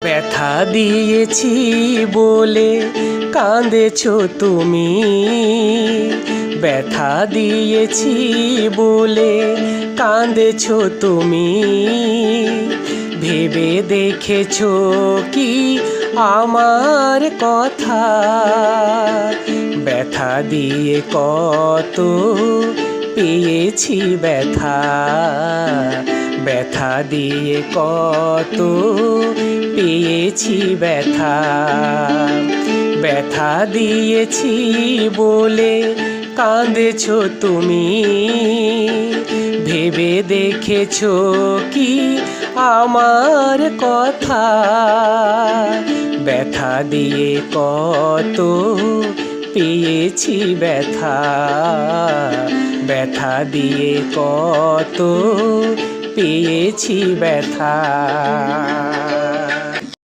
ব্যথা দিয়েছি বলে কাঁদেছো তুমি, ব্যথা দিয়েছি বলে কাঁদেছো তুমি। ভেবে দেখেছো কি আমার কথা? ব্যথা দিয়ে কত পেয়েছি ব্যথা, ব্যথা দিয়ে কত পেয়েছি ব্যথা। ব্যথা দিয়েছি বলে কাঁদেছো তুমি, ভেবে দেখেছো কি আমার কথা? ব্যথা দিয়ে কত পেয়েছি ব্যথা, ব্যথা দিয়ে কত পেয়েছি ব্যথা।